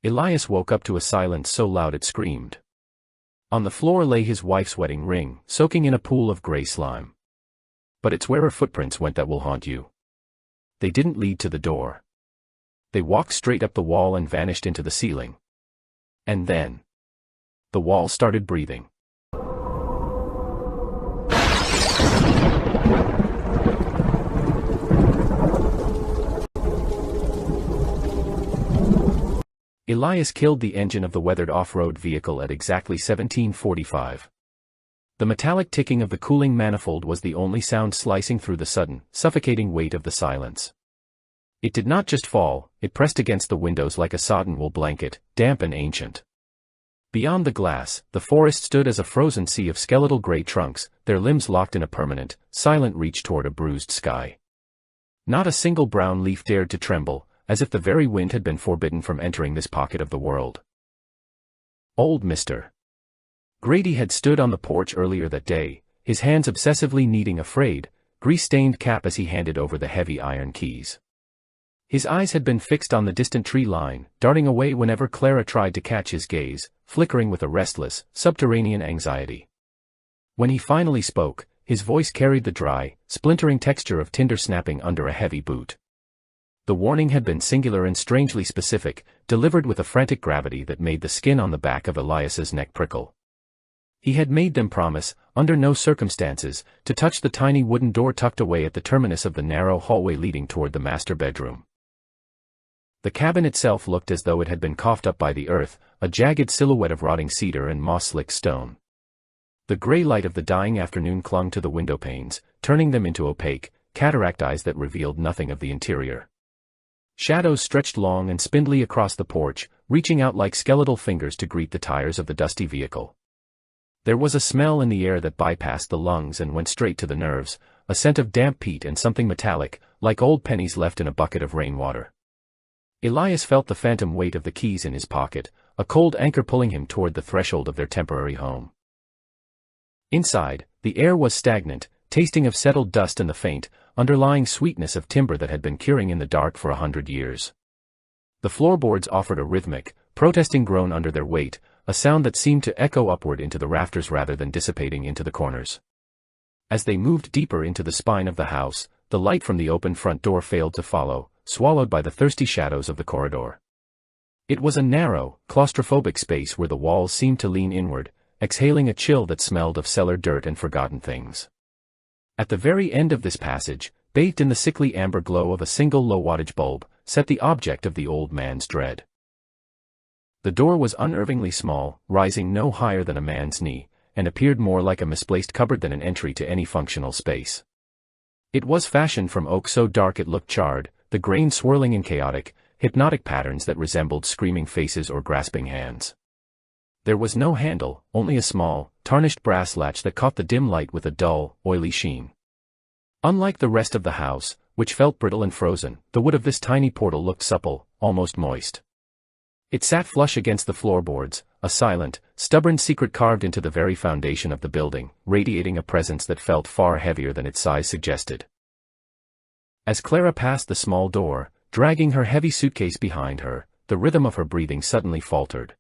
Elias woke up to a silence so loud it screamed. On the floor lay his wife's wedding ring, soaking in a pool of gray slime. But it's where her footprints went that will haunt you. They didn't lead to the door. They walked straight up the wall and vanished into the ceiling. And then the wall started breathing. Elias killed the engine of the weathered off-road vehicle at exactly 1745. The metallic ticking of the cooling manifold was the only sound slicing through the sudden, suffocating weight of the silence. It did not just fall, it pressed against the windows like a sodden wool blanket, damp and ancient. Beyond the glass, the forest stood as a frozen sea of skeletal gray trunks, their limbs locked in a permanent, silent reach toward a bruised sky. Not a single brown leaf dared to tremble, as if the very wind had been forbidden from entering this pocket of the world. Old Mr. Grady had stood on the porch earlier that day, his hands obsessively kneading a frayed, grease-stained cap as he handed over the heavy iron keys. His eyes had been fixed on the distant tree line, darting away whenever Clara tried to catch his gaze, flickering with a restless, subterranean anxiety. When he finally spoke, his voice carried the dry, splintering texture of tinder snapping under a heavy boot. The warning had been singular and strangely specific, delivered with a frantic gravity that made the skin on the back of Elias's neck prickle. He had made them promise, under no circumstances, to touch the tiny wooden door tucked away at the terminus of the narrow hallway leading toward the master bedroom. The cabin itself looked as though it had been coughed up by the earth, a jagged silhouette of rotting cedar and moss-slick stone. The gray light of the dying afternoon clung to the window panes, turning them into opaque, cataract eyes that revealed nothing of the interior. Shadows stretched long and spindly across the porch, reaching out like skeletal fingers to greet the tires of the dusty vehicle. There was a smell in the air that bypassed the lungs and went straight to the nerves, a scent of damp peat and something metallic, like old pennies left in a bucket of rainwater. Elias felt the phantom weight of the keys in his pocket, a cold anchor pulling him toward the threshold of their temporary home. Inside, the air was stagnant, tasting of settled dust and the faint, underlying sweetness of timber that had been curing in the dark for 100 years. The floorboards offered a rhythmic, protesting groan under their weight, a sound that seemed to echo upward into the rafters rather than dissipating into the corners. As they moved deeper into the spine of the house, the light from the open front door failed to follow, swallowed by the thirsty shadows of the corridor. It was a narrow, claustrophobic space where the walls seemed to lean inward, exhaling a chill that smelled of cellar dirt and forgotten things. At the very end of this passage, bathed in the sickly amber glow of a single low-wattage bulb, sat the object of the old man's dread. The door was unnervingly small, rising no higher than a man's knee, and appeared more like a misplaced cupboard than an entry to any functional space. It was fashioned from oak so dark it looked charred, the grain swirling in chaotic, hypnotic patterns that resembled screaming faces or grasping hands. There was no handle, only a small, tarnished brass latch that caught the dim light with a dull, oily sheen. Unlike the rest of the house, which felt brittle and frozen, the wood of this tiny portal looked supple, almost moist. It sat flush against the floorboards, a silent, stubborn secret carved into the very foundation of the building, radiating a presence that felt far heavier than its size suggested. As Clara passed the small door, dragging her heavy suitcase behind her, the rhythm of her breathing suddenly faltered.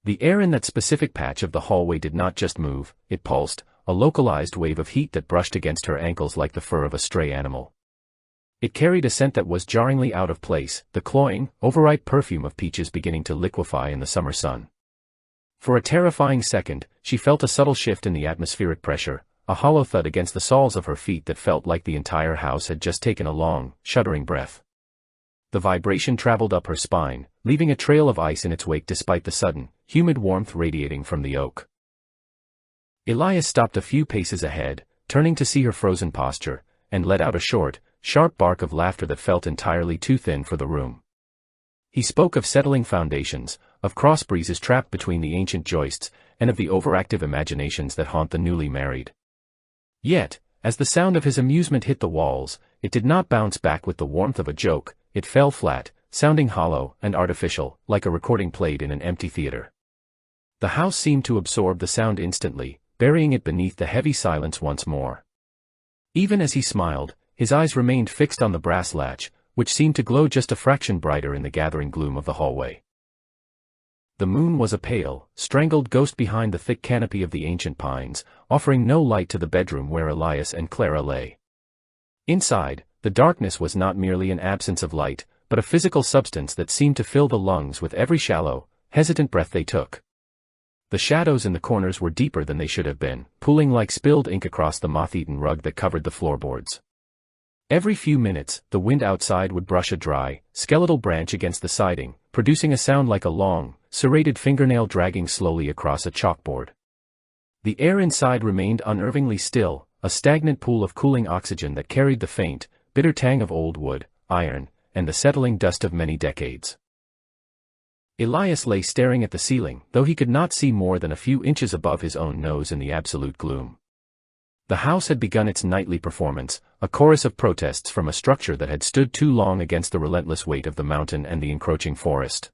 The air in that specific patch of the hallway did not just move, it pulsed, a localized wave of heat that brushed against her ankles like the fur of a stray animal. It carried a scent that was jarringly out of place, the cloying, overripe perfume of peaches beginning to liquefy in the summer sun. For a terrifying second, she felt a subtle shift in the atmospheric pressure, a hollow thud against the soles of her feet that felt like the entire house had just taken a long, shuddering breath. The vibration traveled up her spine, leaving a trail of ice in its wake despite the sudden, humid warmth radiating from the oak. Elias stopped a few paces ahead, turning to see her frozen posture, and let out a short, sharp bark of laughter that felt entirely too thin for the room. He spoke of settling foundations, of cross breezes trapped between the ancient joists, and of the overactive imaginations that haunt the newly married. Yet, as the sound of his amusement hit the walls, it did not bounce back with the warmth of a joke, it fell flat, sounding hollow and artificial, like a recording played in an empty theater. The house seemed to absorb the sound instantly, burying it beneath the heavy silence once more. Even as he smiled, his eyes remained fixed on the brass latch, which seemed to glow just a fraction brighter in the gathering gloom of the hallway. The moon was a pale, strangled ghost behind the thick canopy of the ancient pines, offering no light to the bedroom where Elias and Clara lay. Inside, the darkness was not merely an absence of light, but a physical substance that seemed to fill the lungs with every shallow, hesitant breath they took. The shadows in the corners were deeper than they should have been, pooling like spilled ink across the moth-eaten rug that covered the floorboards. Every few minutes, the wind outside would brush a dry, skeletal branch against the siding, producing a sound like a long, serrated fingernail dragging slowly across a chalkboard. The air inside remained unnervingly still, a stagnant pool of cooling oxygen that carried the faint, bitter tang of old wood, iron, and the settling dust of many decades. Elias lay staring at the ceiling, though he could not see more than a few inches above his own nose in the absolute gloom. The house had begun its nightly performance, a chorus of protests from a structure that had stood too long against the relentless weight of the mountain and the encroaching forest.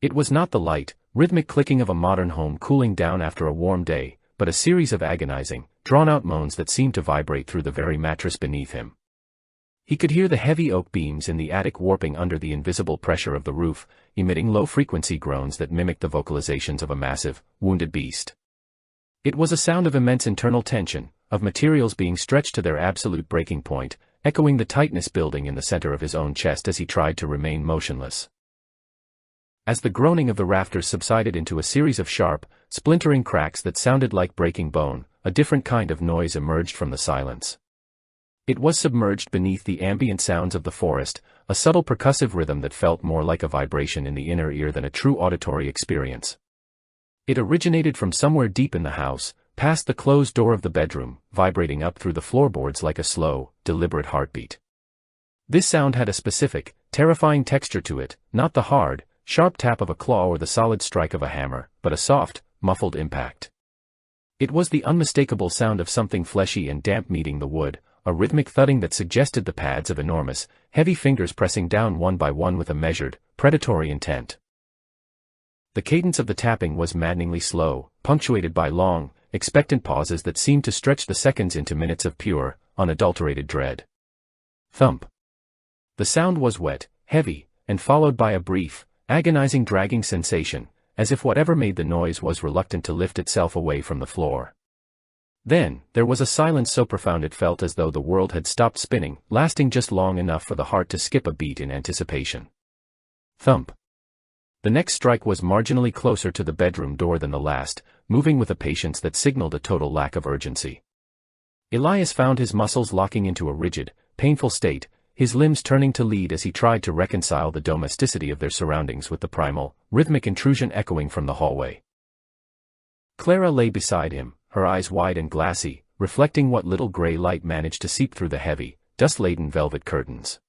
It was not the light, rhythmic clicking of a modern home cooling down after a warm day, but a series of agonizing, drawn-out moans that seemed to vibrate through the very mattress beneath him. He could hear the heavy oak beams in the attic warping under the invisible pressure of the roof, emitting low-frequency groans that mimicked the vocalizations of a massive, wounded beast. It was a sound of immense internal tension, of materials being stretched to their absolute breaking point, echoing the tightness building in the center of his own chest as he tried to remain motionless. As the groaning of the rafters subsided into a series of sharp, splintering cracks that sounded like breaking bone, a different kind of noise emerged from the silence. It was submerged beneath the ambient sounds of the forest, a subtle percussive rhythm that felt more like a vibration in the inner ear than a true auditory experience. It originated from somewhere deep in the house, past the closed door of the bedroom, vibrating up through the floorboards like a slow, deliberate heartbeat. This sound had a specific, terrifying texture to it, not the hard, sharp tap of a claw or the solid strike of a hammer, but a soft, muffled impact. It was the unmistakable sound of something fleshy and damp meeting the wood, a rhythmic thudding that suggested the pads of enormous, heavy fingers pressing down one by one with a measured, predatory intent. The cadence of the tapping was maddeningly slow, punctuated by long, expectant pauses that seemed to stretch the seconds into minutes of pure, unadulterated dread. Thump. The sound was wet, heavy, and followed by a brief, agonizing dragging sensation, as if whatever made the noise was reluctant to lift itself away from the floor. Then, there was a silence so profound it felt as though the world had stopped spinning, lasting just long enough for the heart to skip a beat in anticipation. Thump. The next strike was marginally closer to the bedroom door than the last, moving with a patience that signaled a total lack of urgency. Elias found his muscles locking into a rigid, painful state, his limbs turning to lead as he tried to reconcile the domesticity of their surroundings with the primal, rhythmic intrusion echoing from the hallway. Clara lay beside him, her eyes wide and glassy, reflecting what little gray light managed to seep through the heavy, dust-laden velvet curtains.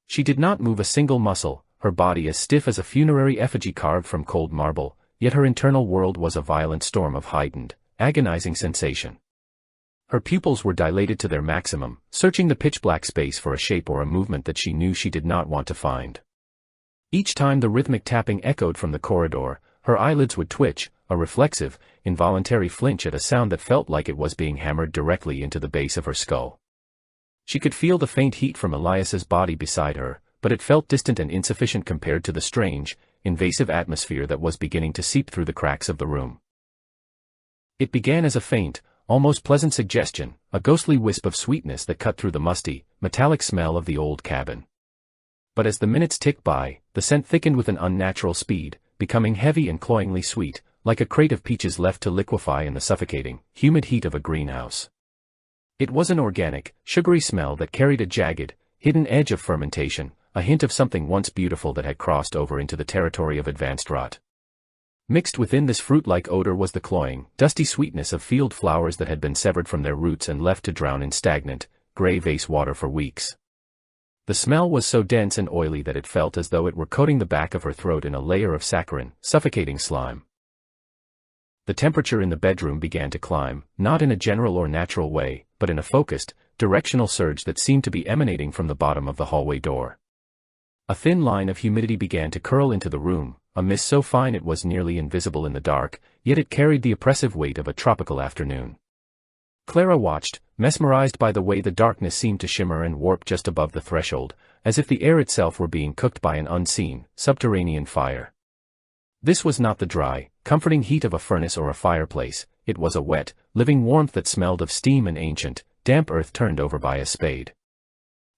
She did not move a single muscle, her body as stiff as a funerary effigy carved from cold marble, yet her internal world was a violent storm of heightened, agonizing sensation. Her pupils were dilated to their maximum, searching the pitch-black space for a shape or a movement that she knew she did not want to find. Each time the rhythmic tapping echoed from the corridor, her eyelids would twitch, a reflexive, involuntary flinch at a sound that felt like it was being hammered directly into the base of her skull. She could feel the faint heat from Elias's body beside her, but it felt distant and insufficient compared to the strange, invasive atmosphere that was beginning to seep through the cracks of the room. It began as a faint, almost pleasant suggestion, a ghostly wisp of sweetness that cut through the musty, metallic smell of the old cabin. But as the minutes ticked by, the scent thickened with an unnatural speed, becoming heavy and cloyingly sweet, like a crate of peaches left to liquefy in the suffocating, humid heat of a greenhouse. It was an organic, sugary smell that carried a jagged, hidden edge of fermentation, a hint of something once beautiful that had crossed over into the territory of advanced rot. Mixed within this fruit-like odor was the cloying, dusty sweetness of field flowers that had been severed from their roots and left to drown in stagnant, gray vase water for weeks. The smell was so dense and oily that it felt as though it were coating the back of her throat in a layer of saccharine, suffocating slime. The temperature in the bedroom began to climb, not in a general or natural way, but in a focused, directional surge that seemed to be emanating from the bottom of the hallway door. A thin line of humidity began to curl into the room, a mist so fine it was nearly invisible in the dark, yet it carried the oppressive weight of a tropical afternoon. Clara watched, mesmerized by the way the darkness seemed to shimmer and warp just above the threshold, as if the air itself were being cooked by an unseen, subterranean fire. This was not the dry, comforting heat of a furnace or a fireplace, it was a wet, living warmth that smelled of steam and ancient, damp earth turned over by a spade.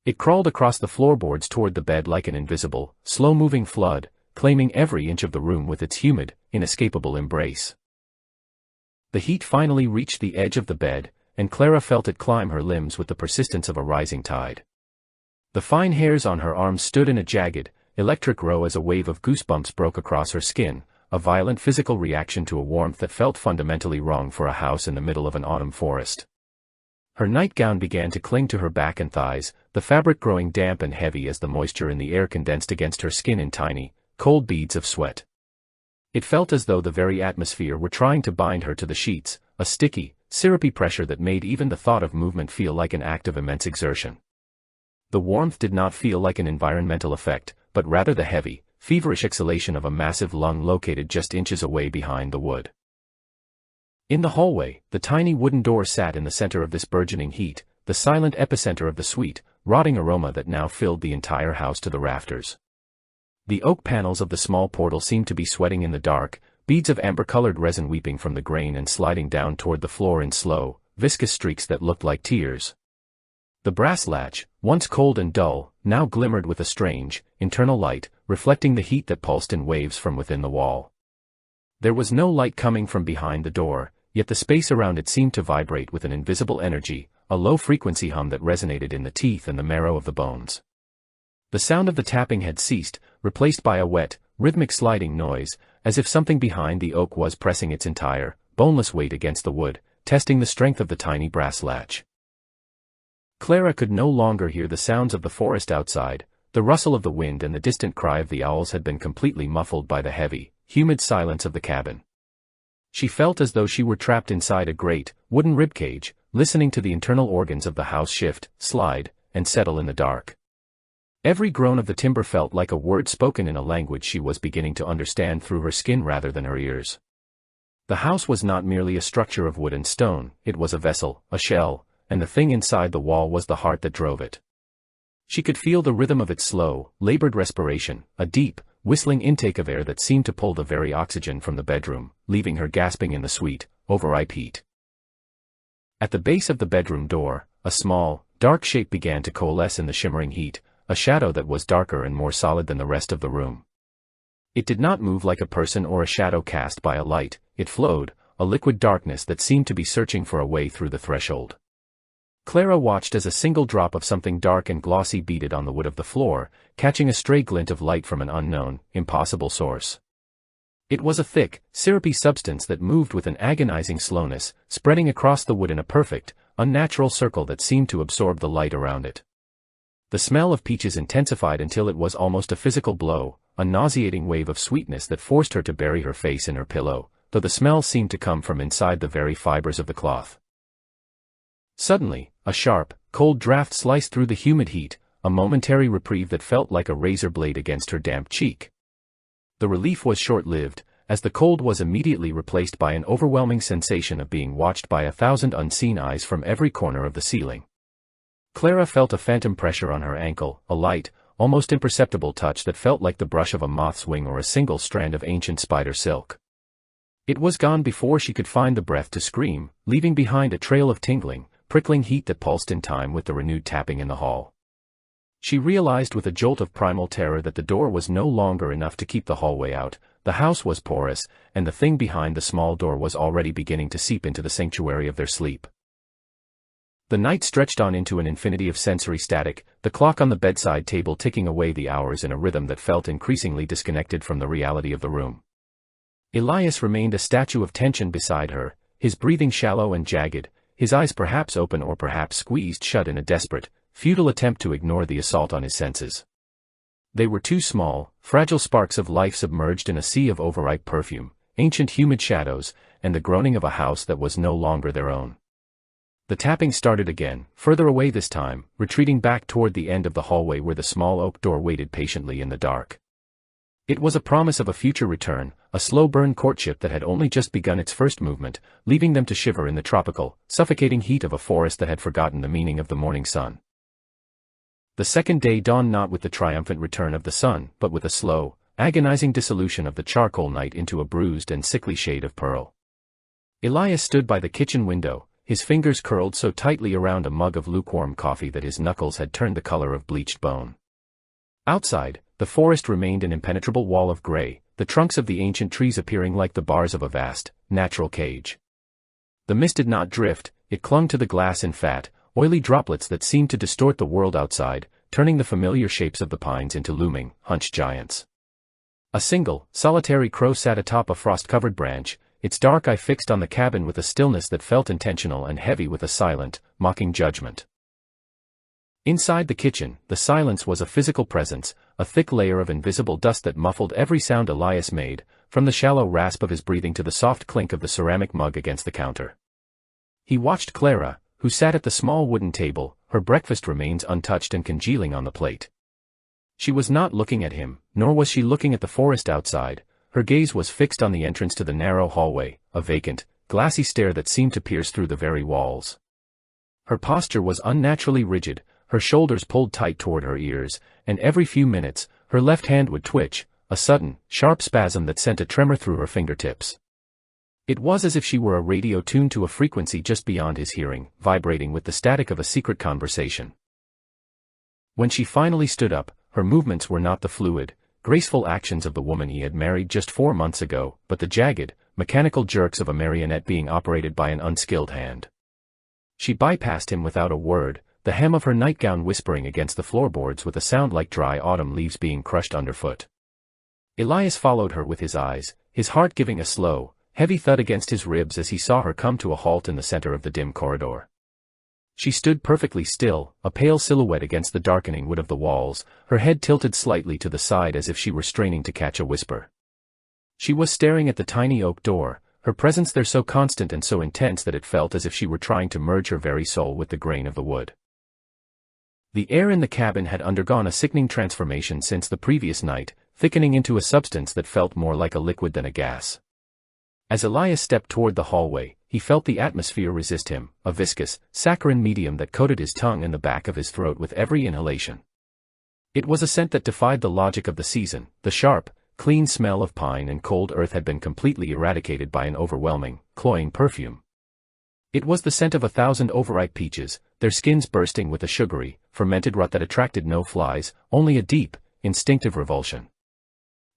It crawled across the floorboards toward the bed like an invisible, slow-moving flood, claiming every inch of the room with its humid, inescapable embrace. The heat finally reached the edge of the bed, and Clara felt it climb her limbs with the persistence of a rising tide. The fine hairs on her arms stood in a jagged, electric row as a wave of goosebumps broke across her skin, a violent physical reaction to a warmth that felt fundamentally wrong for a house in the middle of an autumn forest. Her nightgown began to cling to her back and thighs, the fabric growing damp and heavy as the moisture in the air condensed against her skin in tiny, cold beads of sweat. It felt as though the very atmosphere were trying to bind her to the sheets, a sticky, syrupy pressure that made even the thought of movement feel like an act of immense exertion. The warmth did not feel like an environmental effect, but rather the heavy, feverish exhalation of a massive lung located just inches away behind the wood. In the hallway, the tiny wooden door sat in the center of this burgeoning heat, the silent epicenter of the sweet, rotting aroma that now filled the entire house to the rafters. The oak panels of the small portal seemed to be sweating in the dark, beads of amber-colored resin weeping from the grain and sliding down toward the floor in slow, viscous streaks that looked like tears. The brass latch, once cold and dull, now glimmered with a strange, internal light, reflecting the heat that pulsed in waves from within the wall. There was no light coming from behind the door, yet the space around it seemed to vibrate with an invisible energy, a low-frequency hum that resonated in the teeth and the marrow of the bones. The sound of the tapping had ceased, replaced by a wet, rhythmic sliding noise, as if something behind the oak was pressing its entire, boneless weight against the wood, testing the strength of the tiny brass latch. Clara could no longer hear the sounds of the forest outside, the rustle of the wind and the distant cry of the owls had been completely muffled by the heavy, humid silence of the cabin. She felt as though she were trapped inside a great, wooden ribcage, listening to the internal organs of the house shift, slide, and settle in the dark. Every groan of the timber felt like a word spoken in a language she was beginning to understand through her skin rather than her ears. The house was not merely a structure of wood and stone, it was a vessel, a shell, and the thing inside the wall was the heart that drove it. She could feel the rhythm of its slow, labored respiration, a deep, whistling intake of air that seemed to pull the very oxygen from the bedroom, leaving her gasping in the sweet, overripe heat. At the base of the bedroom door, a small, dark shape began to coalesce in the shimmering heat, a shadow that was darker and more solid than the rest of the room. It did not move like a person or a shadow cast by a light, it flowed, a liquid darkness that seemed to be searching for a way through the threshold. Clara watched as a single drop of something dark and glossy beaded on the wood of the floor, catching a stray glint of light from an unknown, impossible source. It was a thick, syrupy substance that moved with an agonizing slowness, spreading across the wood in a perfect, unnatural circle that seemed to absorb the light around it. The smell of peaches intensified until it was almost a physical blow, a nauseating wave of sweetness that forced her to bury her face in her pillow, though the smell seemed to come from inside the very fibers of the cloth. Suddenly, a sharp, cold draft sliced through the humid heat, a momentary reprieve that felt like a razor blade against her damp cheek. The relief was short-lived, as the cold was immediately replaced by an overwhelming sensation of being watched by 1,000 unseen eyes from every corner of the ceiling. Clara felt a phantom pressure on her ankle, a light, almost imperceptible touch that felt like the brush of a moth's wing or a single strand of ancient spider silk. It was gone before she could find the breath to scream, leaving behind a trail of tingling, prickling heat that pulsed in time with the renewed tapping in the hall. She realized with a jolt of primal terror that the door was no longer enough to keep the hallway out, the house was porous, and the thing behind the small door was already beginning to seep into the sanctuary of their sleep. The night stretched on into an infinity of sensory static, the clock on the bedside table ticking away the hours in a rhythm that felt increasingly disconnected from the reality of the room. Elias remained a statue of tension beside her, his breathing shallow and jagged, his eyes perhaps open or perhaps squeezed shut in a desperate, futile attempt to ignore the assault on his senses. They were two small, fragile sparks of life submerged in a sea of overripe perfume, ancient humid shadows, and the groaning of a house that was no longer their own. The tapping started again, further away this time, retreating back toward the end of the hallway where the small oak door waited patiently in the dark. It was a promise of a future return, a slow-burn courtship that had only just begun its first movement, leaving them to shiver in the tropical, suffocating heat of a forest that had forgotten the meaning of the morning sun. The second day dawned not with the triumphant return of the sun, but with a slow, agonizing dissolution of the charcoal night into a bruised and sickly shade of pearl. Elias stood by the kitchen window, his fingers curled so tightly around a mug of lukewarm coffee that his knuckles had turned the color of bleached bone. Outside, the forest remained an impenetrable wall of gray, the trunks of the ancient trees appearing like the bars of a vast, natural cage. The mist did not drift, it clung to the glass in fat, oily droplets that seemed to distort the world outside, turning the familiar shapes of the pines into looming, hunched giants. A single, solitary crow sat atop a frost-covered branch, its dark eye fixed on the cabin with a stillness that felt intentional and heavy with a silent, mocking judgment. Inside the kitchen, the silence was a physical presence, a thick layer of invisible dust that muffled every sound Elias made, from the shallow rasp of his breathing to the soft clink of the ceramic mug against the counter. He watched Clara, who sat at the small wooden table, her breakfast remains untouched and congealing on the plate. She was not looking at him, nor was she looking at the forest outside. Her gaze was fixed on the entrance to the narrow hallway, a vacant, glassy stare that seemed to pierce through the very walls. Her posture was unnaturally rigid, her shoulders pulled tight toward her ears, and every few minutes, her left hand would twitch, a sudden, sharp spasm that sent a tremor through her fingertips. It was as if she were a radio tuned to a frequency just beyond his hearing, vibrating with the static of a secret conversation. When she finally stood up, her movements were not the fluid, graceful actions of the woman he had married just 4 months ago, but the jagged, mechanical jerks of a marionette being operated by an unskilled hand. She bypassed him without a word, the hem of her nightgown whispering against the floorboards with a sound like dry autumn leaves being crushed underfoot. Elias followed her with his eyes, his heart giving a slow, heavy thud against his ribs as he saw her come to a halt in the center of the dim corridor. She stood perfectly still, a pale silhouette against the darkening wood of the walls, her head tilted slightly to the side as if she were straining to catch a whisper. She was staring at the tiny oak door, her presence there so constant and so intense that it felt as if she were trying to merge her very soul with the grain of the wood. The air in the cabin had undergone a sickening transformation since the previous night, thickening into a substance that felt more like a liquid than a gas. As Elias stepped toward the hallway, he felt the atmosphere resist him, a viscous, saccharine medium that coated his tongue and the back of his throat with every inhalation. It was a scent that defied the logic of the season, the sharp, clean smell of pine and cold earth had been completely eradicated by an overwhelming, cloying perfume. It was the scent of 1,000 overripe peaches, their skins bursting with a sugary, fermented rot that attracted no flies, only a deep, instinctive revulsion.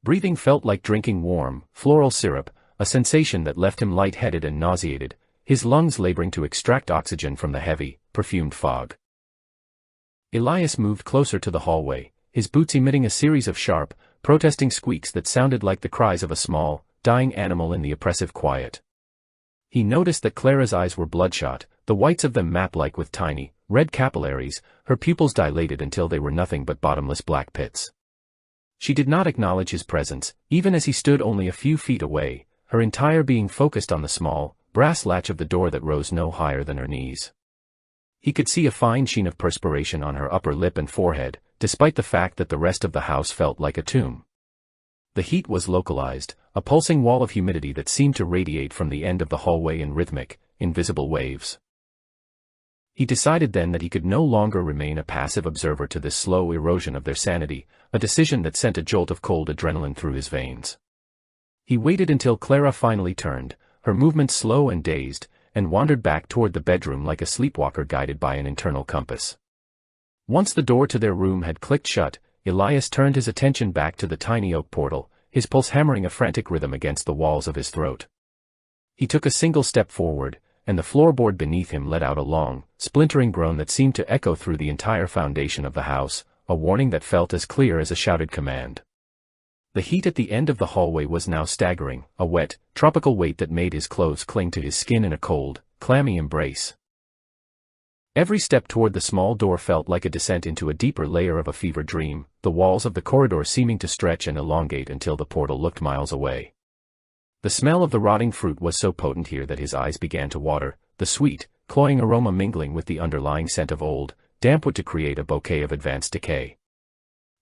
Breathing felt like drinking warm, floral syrup, a sensation that left him lightheaded and nauseated, his lungs laboring to extract oxygen from the heavy, perfumed fog. Elias moved closer to the hallway, his boots emitting a series of sharp, protesting squeaks that sounded like the cries of a small, dying animal in the oppressive quiet. He noticed that Clara's eyes were bloodshot, the whites of them map-like with tiny, red capillaries, her pupils dilated until they were nothing but bottomless black pits. She did not acknowledge his presence, even as he stood only a few feet away, her entire being focused on the small, brass latch of the door that rose no higher than her knees. He could see a fine sheen of perspiration on her upper lip and forehead, despite the fact that the rest of the house felt like a tomb. The heat was localized, a pulsing wall of humidity that seemed to radiate from the end of the hallway in rhythmic, invisible waves. He decided then that he could no longer remain a passive observer to this slow erosion of their sanity, a decision that sent a jolt of cold adrenaline through his veins. He waited until Clara finally turned, her movements slow and dazed, and wandered back toward the bedroom like a sleepwalker guided by an internal compass. Once the door to their room had clicked shut, Elias turned his attention back to the tiny oak portal, his pulse hammering a frantic rhythm against the walls of his throat. He took a single step forward, and the floorboard beneath him let out a long, splintering groan that seemed to echo through the entire foundation of the house, a warning that felt as clear as a shouted command. The heat at the end of the hallway was now staggering, a wet, tropical weight that made his clothes cling to his skin in a cold, clammy embrace. Every step toward the small door felt like a descent into a deeper layer of a fever dream, the walls of the corridor seeming to stretch and elongate until the portal looked miles away. The smell of the rotting fruit was so potent here that his eyes began to water, the sweet, cloying aroma mingling with the underlying scent of old, damp wood to create a bouquet of advanced decay.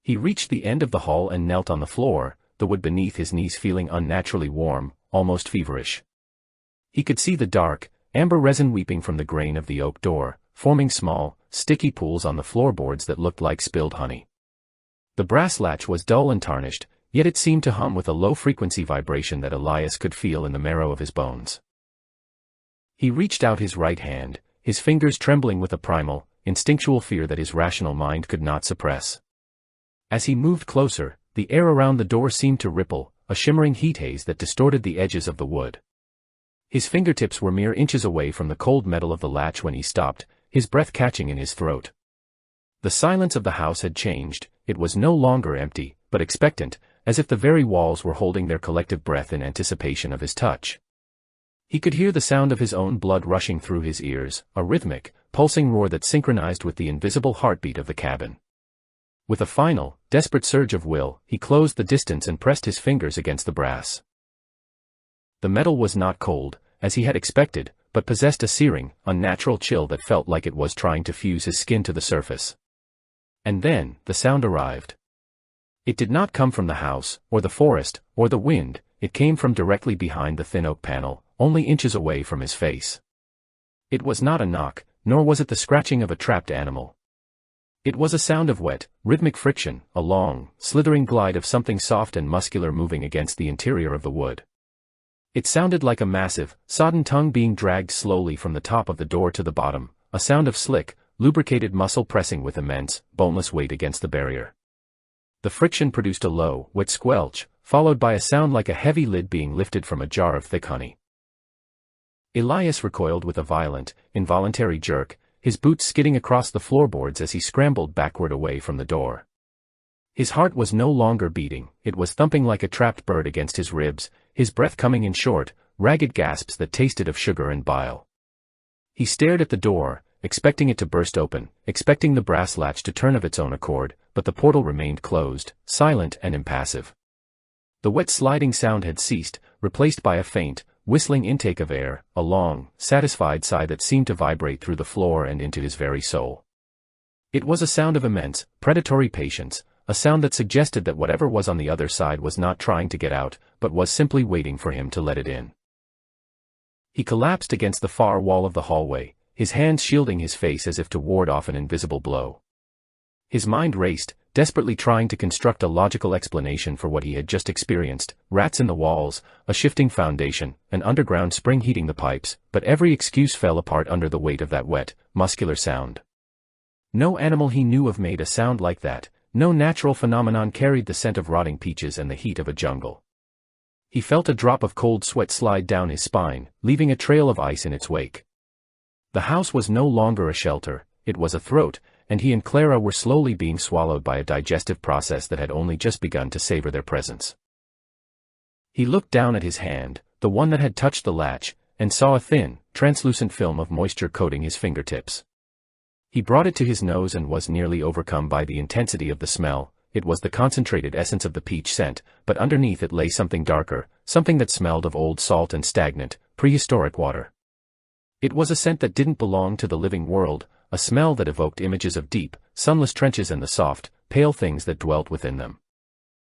He reached the end of the hall and knelt on the floor, the wood beneath his knees feeling unnaturally warm, almost feverish. He could see the dark, amber resin weeping from the grain of the oak door, forming small, sticky pools on the floorboards that looked like spilled honey. The brass latch was dull and tarnished, Yet it seemed to hum with a low-frequency vibration that Elias could feel in the marrow of his bones. He reached out his right hand, his fingers trembling with a primal, instinctual fear that his rational mind could not suppress. As he moved closer, the air around the door seemed to ripple, a shimmering heat haze that distorted the edges of the wood. His fingertips were mere inches away from the cold metal of the latch when he stopped, his breath catching in his throat. The silence of the house had changed. It was no longer empty, but expectant, as if the very walls were holding their collective breath in anticipation of his touch. He could hear the sound of his own blood rushing through his ears, a rhythmic, pulsing roar that synchronized with the invisible heartbeat of the cabin. With a final, desperate surge of will, he closed the distance and pressed his fingers against the brass. The metal was not cold, as he had expected, but possessed a searing, unnatural chill that felt like it was trying to fuse his skin to the surface. And then, the sound arrived. It did not come from the house, or the forest, or the wind. It came from directly behind the thin oak panel, only inches away from his face. It was not a knock, nor was it the scratching of a trapped animal. It was a sound of wet, rhythmic friction, a long, slithering glide of something soft and muscular moving against the interior of the wood. It sounded like a massive, sodden tongue being dragged slowly from the top of the door to the bottom, a sound of slick, lubricated muscle pressing with immense, boneless weight against the barrier. The friction produced a low, wet squelch, followed by a sound like a heavy lid being lifted from a jar of thick honey. Elias recoiled with a violent, involuntary jerk, his boots skidding across the floorboards as he scrambled backward away from the door. His heart was no longer beating, it was thumping like a trapped bird against his ribs, his breath coming in short, ragged gasps that tasted of sugar and bile. He stared at the door, expecting it to burst open, expecting the brass latch to turn of its own accord, but the portal remained closed, silent and impassive. The wet sliding sound had ceased, replaced by a faint, whistling intake of air, a long, satisfied sigh that seemed to vibrate through the floor and into his very soul. It was a sound of immense, predatory patience, a sound that suggested that whatever was on the other side was not trying to get out, but was simply waiting for him to let it in. He collapsed against the far wall of the hallway, his hands shielding his face as if to ward off an invisible blow. His mind raced, desperately trying to construct a logical explanation for what he had just experienced: rats in the walls, a shifting foundation, an underground spring heating the pipes, but every excuse fell apart under the weight of that wet, muscular sound. No animal he knew of made a sound like that, no natural phenomenon carried the scent of rotting peaches and the heat of a jungle. He felt a drop of cold sweat slide down his spine, leaving a trail of ice in its wake. The house was no longer a shelter, it was a throat, and he and Clara were slowly being swallowed by a digestive process that had only just begun to savor their presence. He looked down at his hand, the one that had touched the latch, and saw a thin, translucent film of moisture coating his fingertips. He brought it to his nose and was nearly overcome by the intensity of the smell. It was the concentrated essence of the peach scent, but underneath it lay something darker, something that smelled of old salt and stagnant, prehistoric water. It was a scent that didn't belong to the living world, a smell that evoked images of deep, sunless trenches and the soft, pale things that dwelt within them.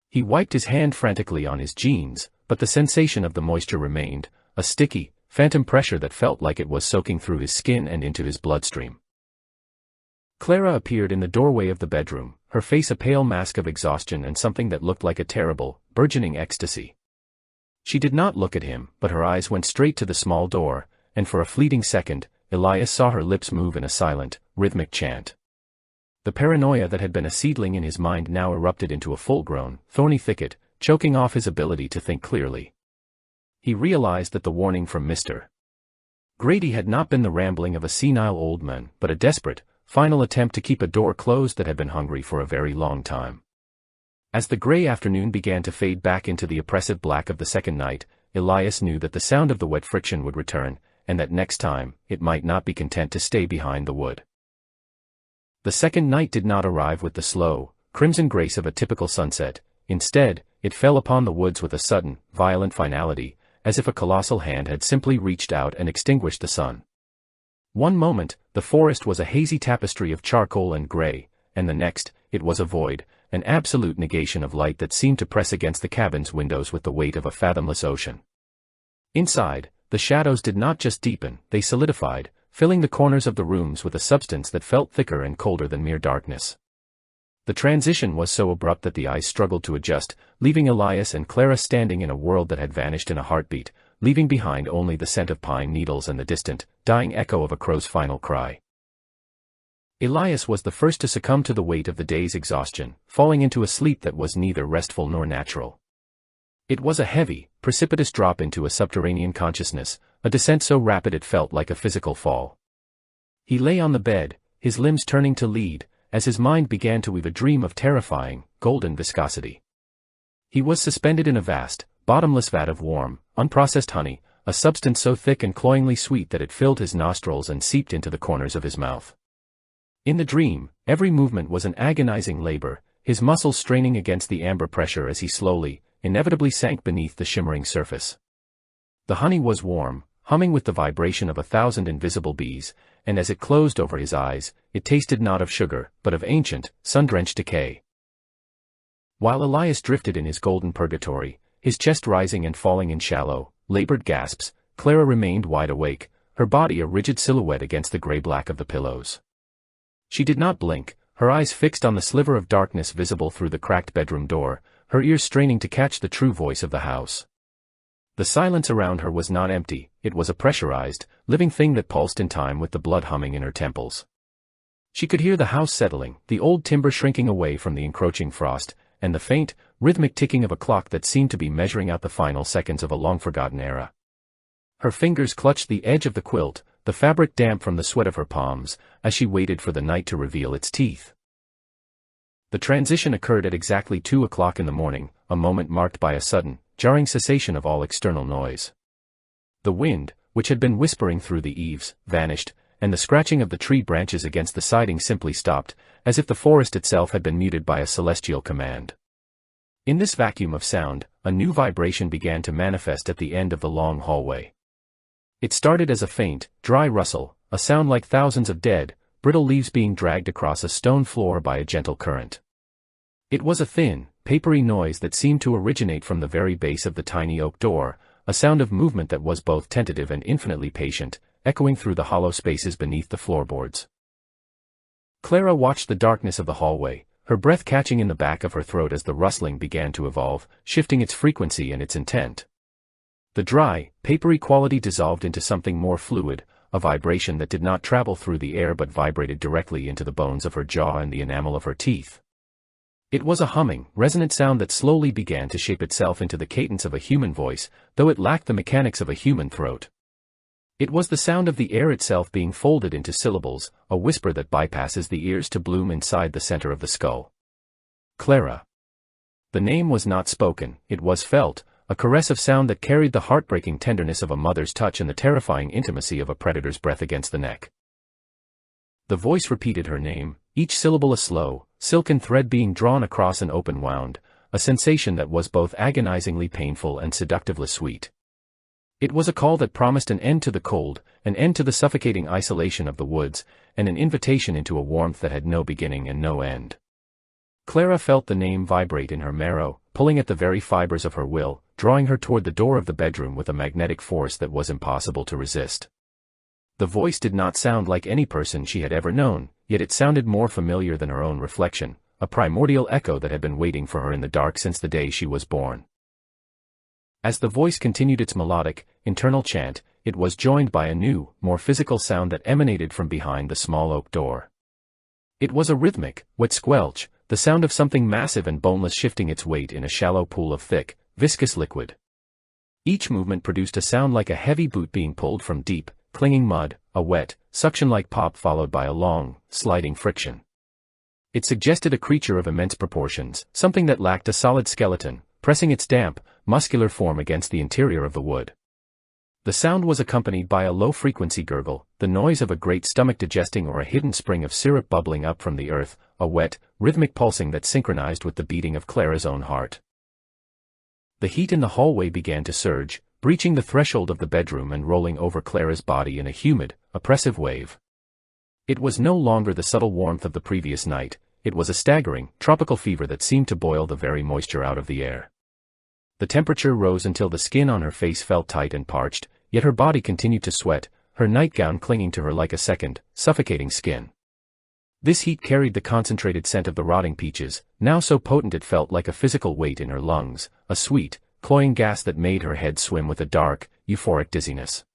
He wiped his hand frantically on his jeans, but the sensation of the moisture remained, a sticky, phantom pressure that felt like it was soaking through his skin and into his bloodstream. Clara appeared in the doorway of the bedroom, her face a pale mask of exhaustion and something that looked like a terrible, burgeoning ecstasy. She did not look at him, but her eyes went straight to the small door, and for a fleeting second, Elias saw her lips move in a silent, rhythmic chant. The paranoia that had been a seedling in his mind now erupted into a full-grown, thorny thicket, choking off his ability to think clearly. He realized that the warning from Mr. Grady had not been the rambling of a senile old man, but a desperate, final attempt to keep a door closed that had been hungry for a very long time. As the gray afternoon began to fade back into the oppressive black of the second night, Elias knew that the sound of the wet friction would return, and that next time, it might not be content to stay behind the wood. The second night did not arrive with the slow, crimson grace of a typical sunset. Instead, it fell upon the woods with a sudden, violent finality, as if a colossal hand had simply reached out and extinguished the sun. One moment, the forest was a hazy tapestry of charcoal and gray, and the next, it was a void, an absolute negation of light that seemed to press against the cabin's windows with the weight of a fathomless ocean. Inside, the shadows did not just deepen, they solidified, filling the corners of the rooms with a substance that felt thicker and colder than mere darkness. The transition was so abrupt that the eyes struggled to adjust, leaving Elias and Clara standing in a world that had vanished in a heartbeat, leaving behind only the scent of pine needles and the distant, dying echo of a crow's final cry. Elias was the first to succumb to the weight of the day's exhaustion, falling into a sleep that was neither restful nor natural. It was a heavy, precipitous drop into a subterranean consciousness, a descent so rapid it felt like a physical fall. He lay on the bed, his limbs turning to lead, as his mind began to weave a dream of terrifying, golden viscosity. He was suspended in a vast, bottomless vat of warm, unprocessed honey, a substance so thick and cloyingly sweet that it filled his nostrils and seeped into the corners of his mouth. In the dream, every movement was an agonizing labor, his muscles straining against the amber pressure as he slowly, inevitably sank beneath the shimmering surface. The honey was warm, humming with the vibration of 1,000 invisible bees, and as it closed over his eyes, it tasted not of sugar, but of ancient, sun-drenched decay. While Elias drifted in his golden purgatory, his chest rising and falling in shallow, labored gasps, Clara remained wide awake, her body a rigid silhouette against the gray-black of the pillows. She did not blink, her eyes fixed on the sliver of darkness visible through the cracked bedroom door, her ears straining to catch the true voice of the house. The silence around her was not empty, it was a pressurized, living thing that pulsed in time with the blood humming in her temples. She could hear the house settling, the old timber shrinking away from the encroaching frost, and the faint, rhythmic ticking of a clock that seemed to be measuring out the final seconds of a long-forgotten era. Her fingers clutched the edge of the quilt, the fabric damp from the sweat of her palms, as she waited for the night to reveal its teeth. The transition occurred at exactly 2 o'clock in the morning, a moment marked by a sudden, jarring cessation of all external noise. The wind, which had been whispering through the eaves, vanished, and the scratching of the tree branches against the siding simply stopped, as if the forest itself had been muted by a celestial command. In this vacuum of sound, a new vibration began to manifest at the end of the long hallway. It started as a faint, dry rustle, a sound like thousands of dead, brittle leaves being dragged across a stone floor by a gentle current. It was a thin, papery noise that seemed to originate from the very base of the tiny oak door, a sound of movement that was both tentative and infinitely patient, echoing through the hollow spaces beneath the floorboards. Clara watched the darkness of the hallway, her breath catching in the back of her throat as the rustling began to evolve, shifting its frequency and its intent. The dry, papery quality dissolved into something more fluid, a vibration that did not travel through the air but vibrated directly into the bones of her jaw and the enamel of her teeth. It was a humming, resonant sound that slowly began to shape itself into the cadence of a human voice, though it lacked the mechanics of a human throat. It was the sound of the air itself being folded into syllables, a whisper that bypasses the ears to bloom inside the center of the skull. Clara. The name was not spoken, it was felt, a caress of sound that carried the heartbreaking tenderness of a mother's touch and the terrifying intimacy of a predator's breath against the neck. The voice repeated her name, each syllable a slow, silken thread being drawn across an open wound, a sensation that was both agonizingly painful and seductively sweet. It was a call that promised an end to the cold, an end to the suffocating isolation of the woods, and an invitation into a warmth that had no beginning and no end. Clara felt the name vibrate in her marrow, pulling at the very fibers of her will, drawing her toward the door of the bedroom with a magnetic force that was impossible to resist. The voice did not sound like any person she had ever known, yet it sounded more familiar than her own reflection, a primordial echo that had been waiting for her in the dark since the day she was born. As the voice continued its melodic, internal chant, it was joined by a new, more physical sound that emanated from behind the small oak door. It was a rhythmic, wet squelch, the sound of something massive and boneless shifting its weight in a shallow pool of thick, viscous liquid. Each movement produced a sound like a heavy boot being pulled from deep, clinging mud, a wet, suction-like pop followed by a long, sliding friction. It suggested a creature of immense proportions, something that lacked a solid skeleton, pressing its damp, muscular form against the interior of the wood. The sound was accompanied by a low-frequency gurgle, the noise of a great stomach digesting or a hidden spring of syrup bubbling up from the earth, a wet, rhythmic pulsing that synchronized with the beating of Clara's own heart. The heat in the hallway began to surge, breaching the threshold of the bedroom and rolling over Clara's body in a humid, oppressive wave. It was no longer the subtle warmth of the previous night, it was a staggering, tropical fever that seemed to boil the very moisture out of the air. The temperature rose until the skin on her face felt tight and parched, yet her body continued to sweat, her nightgown clinging to her like a second, suffocating skin. This heat carried the concentrated scent of the rotting peaches, now so potent it felt like a physical weight in her lungs, a sweet, cloying gas that made her head swim with a dark, euphoric dizziness.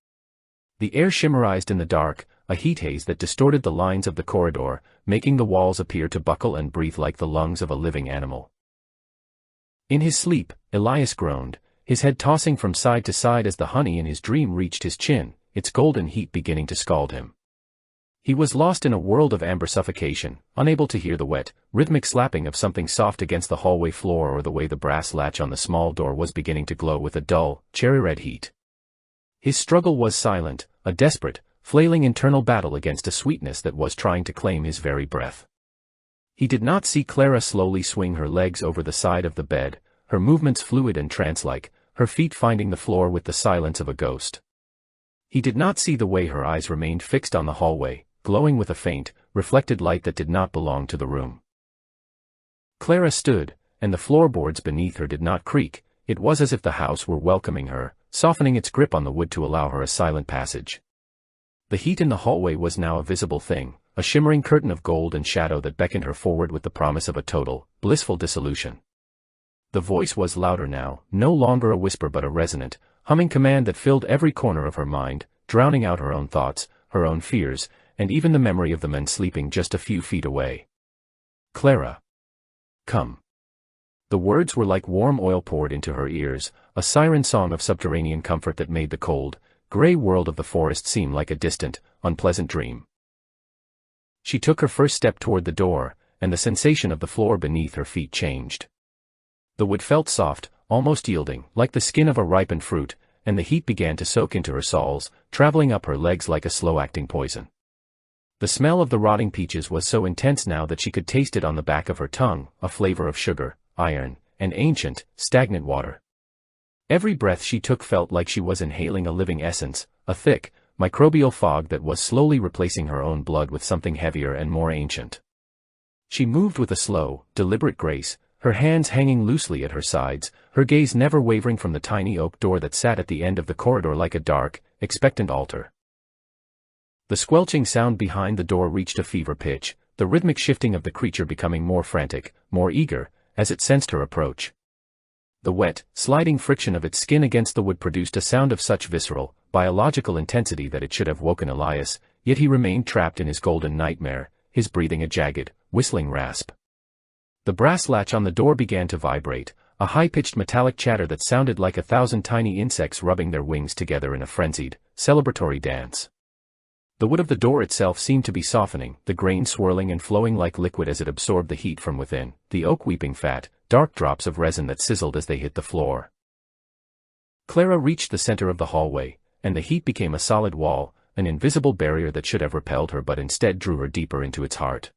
The air shimmerized in the dark, a heat haze that distorted the lines of the corridor, making the walls appear to buckle and breathe like the lungs of a living animal. In his sleep, Elias groaned, his head tossing from side to side as the honey in his dream reached his chin, its golden heat beginning to scald him. He was lost in a world of amber suffocation, unable to hear the wet, rhythmic slapping of something soft against the hallway floor or the way the brass latch on the small door was beginning to glow with a dull, cherry-red heat. His struggle was silent, a desperate, flailing internal battle against a sweetness that was trying to claim his very breath. He did not see Clara slowly swing her legs over the side of the bed, her movements fluid and trance-like, her feet finding the floor with the silence of a ghost. He did not see the way her eyes remained fixed on the hallway, glowing with a faint, reflected light that did not belong to the room. Clara stood, and the floorboards beneath her did not creak. It was as if the house were welcoming her, softening its grip on the wood to allow her a silent passage. The heat in the hallway was now a visible thing, a shimmering curtain of gold and shadow that beckoned her forward with the promise of a total, blissful dissolution. The voice was louder now, no longer a whisper but a resonant, humming command that filled every corner of her mind, drowning out her own thoughts, her own fears, and even the memory of the men sleeping just a few feet away. Clara. Come. The words were like warm oil poured into her ears, a siren song of subterranean comfort that made the cold, gray world of the forest seem like a distant, unpleasant dream. She took her first step toward the door, and the sensation of the floor beneath her feet changed. The wood felt soft, almost yielding, like the skin of a ripened fruit, and the heat began to soak into her soles, traveling up her legs like a slow-acting poison. The smell of the rotting peaches was so intense now that she could taste it on the back of her tongue, a flavor of sugar, iron, and ancient, stagnant water. Every breath she took felt like she was inhaling a living essence, a thick, microbial fog that was slowly replacing her own blood with something heavier and more ancient. She moved with a slow, deliberate grace, her hands hanging loosely at her sides, her gaze never wavering from the tiny oak door that sat at the end of the corridor like a dark, expectant altar. The squelching sound behind the door reached a fever pitch, the rhythmic shifting of the creature becoming more frantic, more eager, as it sensed her approach. The wet, sliding friction of its skin against the wood produced a sound of such visceral, biological intensity that it should have woken Elias, yet he remained trapped in his golden nightmare, his breathing a jagged, whistling rasp. The brass latch on the door began to vibrate, a high-pitched metallic chatter that sounded like 1,000 tiny insects rubbing their wings together in a frenzied, celebratory dance. The wood of the door itself seemed to be softening, the grain swirling and flowing like liquid as it absorbed the heat from within, the oak weeping fat, dark drops of resin that sizzled as they hit the floor. Clara reached the center of the hallway, and the heat became a solid wall, an invisible barrier that should have repelled her but instead drew her deeper into its heart.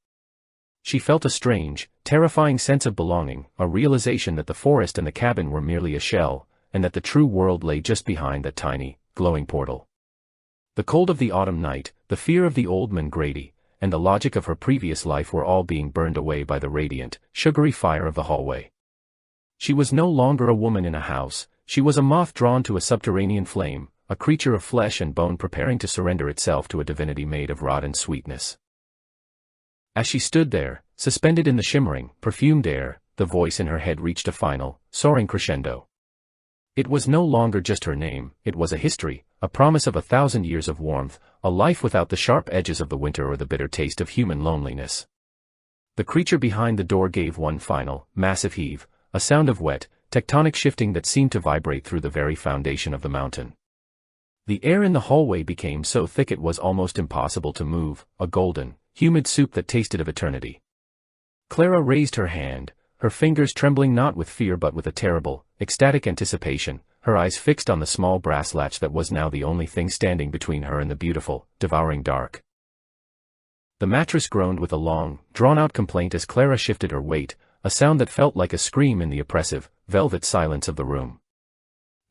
She felt a strange, terrifying sense of belonging, a realization that the forest and the cabin were merely a shell, and that the true world lay just behind that tiny, glowing portal. The cold of the autumn night, the fear of the old man Grady, and the logic of her previous life were all being burned away by the radiant, sugary fire of the hallway. She was no longer a woman in a house, she was a moth drawn to a subterranean flame, a creature of flesh and bone preparing to surrender itself to a divinity made of rot and sweetness. As she stood there, suspended in the shimmering, perfumed air, the voice in her head reached a final, soaring crescendo. It was no longer just her name, it was a history, a promise of 1,000 years of warmth, a life without the sharp edges of the winter or the bitter taste of human loneliness. The creature behind the door gave one final, massive heave, a sound of wet, tectonic shifting that seemed to vibrate through the very foundation of the mountain. The air in the hallway became so thick it was almost impossible to move, a golden, humid soup that tasted of eternity. Clara raised her hand, her fingers trembling not with fear but with a terrible, ecstatic anticipation, her eyes fixed on the small brass latch that was now the only thing standing between her and the beautiful, devouring dark. The mattress groaned with a long, drawn-out complaint as Clara shifted her weight, a sound that felt like a scream in the oppressive, velvet silence of the room.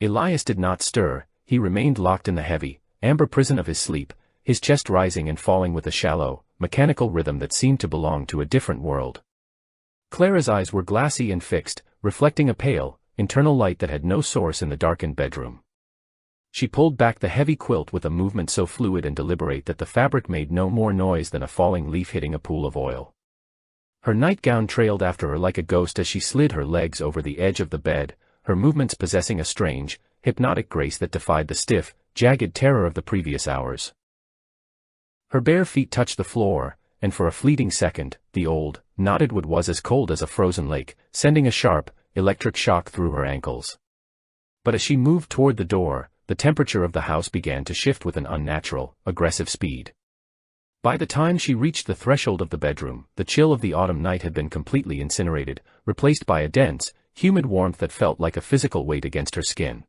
Elias did not stir, he remained locked in the heavy, amber prison of his sleep, his chest rising and falling with a shallow, mechanical rhythm that seemed to belong to a different world. Clara's eyes were glassy and fixed, reflecting a pale, internal light that had no source in the darkened bedroom. She pulled back the heavy quilt with a movement so fluid and deliberate that the fabric made no more noise than a falling leaf hitting a pool of oil. Her nightgown trailed after her like a ghost as she slid her legs over the edge of the bed, her movements possessing a strange, hypnotic grace that defied the stiff, jagged terror of the previous hours. Her bare feet touched the floor, and for a fleeting second, the old, knotted wood was as cold as a frozen lake, sending a sharp, electric shock through her ankles. But as she moved toward the door, the temperature of the house began to shift with an unnatural, aggressive speed. By the time she reached the threshold of the bedroom, the chill of the autumn night had been completely incinerated, replaced by a dense, humid warmth that felt like a physical weight against her skin.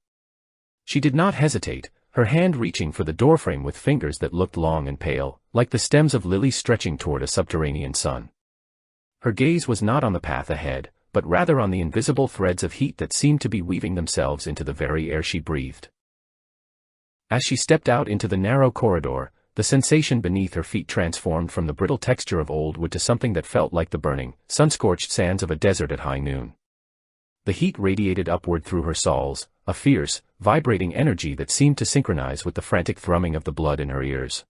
She did not hesitate, her hand reaching for the doorframe with fingers that looked long and pale, like the stems of lilies stretching toward a subterranean sun. Her gaze was not on the path ahead, but rather on the invisible threads of heat that seemed to be weaving themselves into the very air she breathed. As she stepped out into the narrow corridor, the sensation beneath her feet transformed from the brittle texture of old wood to something that felt like the burning, sun-scorched sands of a desert at high noon. The heat radiated upward through her soles, a fierce, vibrating energy that seemed to synchronize with the frantic thrumming of the blood in her ears.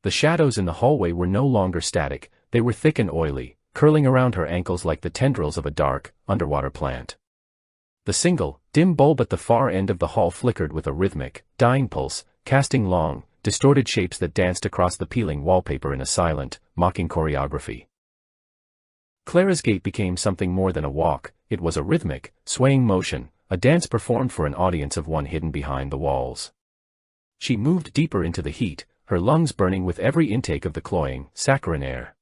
The shadows in the hallway were no longer static, they were thick and oily, curling around her ankles like the tendrils of a dark, underwater plant. The single, dim bulb at the far end of the hall flickered with a rhythmic, dying pulse, casting long, distorted shapes that danced across the peeling wallpaper in a silent, mocking choreography. Clara's gait became something more than a walk, it was a rhythmic, swaying motion, a dance performed for an audience of one hidden behind the walls. She moved deeper into the heat, her lungs burning with every intake of the cloying, saccharine air.